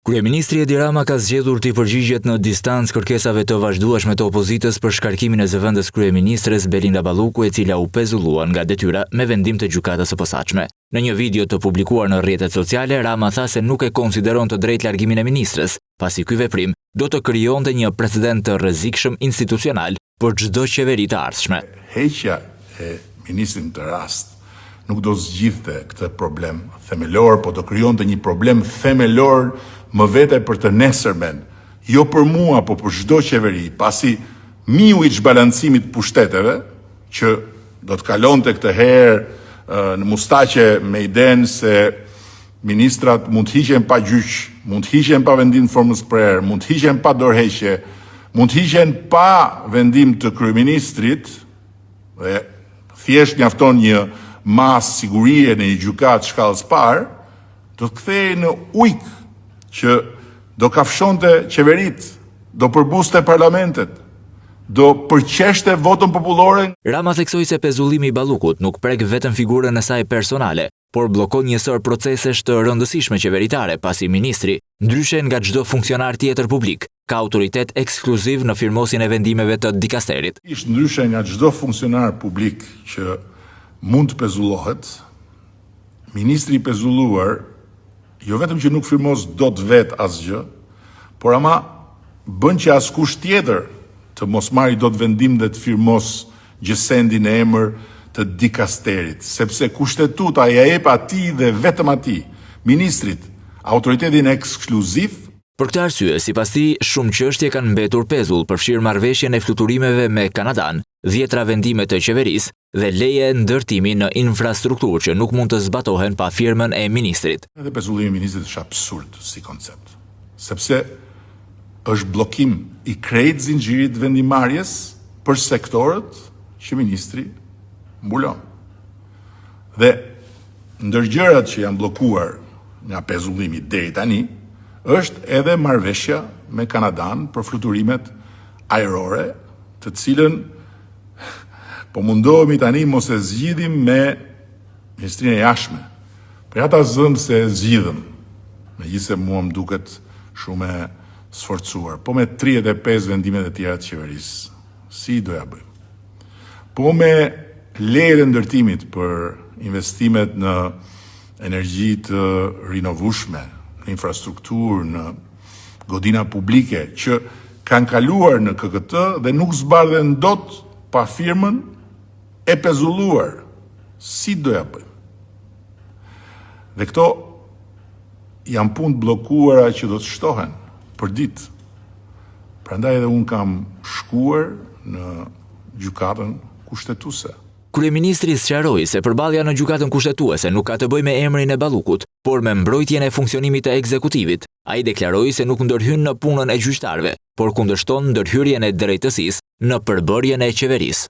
Kryeministri Edi Rama ka zgjedhur të përgjigjet në distancë kërkesave të vazhdueshme të opozitës për shkarkimin e zëvendës kryeministres Belinda Balluku, e cila u pezulluan nga detyra me vendim të gjykatës së posaçme. Në një video të publikuar në rrjetet sociale, Rama tha se nuk e konsideron të drejtë largimin e ministres, pasi ky veprim do të krijonte një precedent të rrezikshëm institucional për çdo qeveri të ardhshme. Heqja e ministrit në të rast nuk do zgjidhte këtë problem themelor, po do krijonte një problem themelor më vete për të nesërmen, jo për mua, po për çdo qeveri, pasi miu i çbalancimit pushteteve, që do të kalonte këtë herë në mustaqe me idenë se ministrat mund të hiqen pa gjyq, mund të hiqen pa vendim të formës prerë, mund të hiqen pa dorëheqje, mund të hiqen pa vendim të kryeministrit, dhe thjesht mjafton një mas sigurie në një gjykatë shkallës parë, do të kthehej në ujk që do kafshonte qeverit, do përbuste parlamentet, do përqeshte votën popullore. Rama theksoi se pezullimi i Ballukut nuk prek vetëm figurën e saj personale, por bllokon një sër procesesh të rëndësishme qeveritare, pasi ministri, ndryshe nga çdo funksionar tjetër publik, ka autoritet ekskluziv në firmosjen e vendimeve të dikasterit. Ndryshe nga çdo funksionar publik që mund të pezullohet, ministri i pezulluar jo vetëm që nuk firmos dot vet asgjë, por ama bën që askush tjetër të mos marrë dot vendim dhe të firmos gjësendin e emër të dikasterit, sepse kushtetuta ja jep atij dhe vetëm atij, ministrit, autoritetin ekskluziv. Për këtë arsye, sipas tij, shumë çështje kanë mbetur pezull, përfshirë marrëveshjen e fluturimeve me Kanadan, 10 vendime të qeverisë dhe leje ndërtimi në infrastrukturë që nuk mund të zbatohen pa firmën e ministrit. Edhe pezullimi i ministrit është absurd si koncept, sepse është bllokim i krejt zinxhirit vendimarrjes për sektorët që ministri mbulon. Dhe ndër gjërat që janë bllokuar nga pezullimi deri tani, është edhe marrëveshja me Kanadan për fluturimet ajrore, të cilën po mundohemi tani mos e zgjidhim me Ministrinë e Jashtme. Për ata zëm se e zgjidhëm, megjithëse mua më duket shumë e sforcuar, po me 35 vendimet e tjera të qeverisë, si do ja bëjmë? Po me lejet e ndërtimit për investimet në energji të rinovueshme, në infrastrukturë, në godina publike, që kanë kaluar në KKT dhe nuk zbardhen dot pa firmën e pezulluar. Si do ja bëjmë? Dhe këto janë punë bllokuara që do të shtohen për ditë. Prandaj edhe unë kam shkuar në gjykatën kushtetuese. Kryeministri sqaroi se përballja në gjykatën kushtetuese nuk ka të bëjë me emrin e Ballukut, por me mbrojtjen e funksionimit të ekzekutivit. Ai deklaroi se nuk ndërhyn në punën e gjyqtarëve, por kundërshton ndërhyrjen e drejtësisë në përbërjen e qeverisë.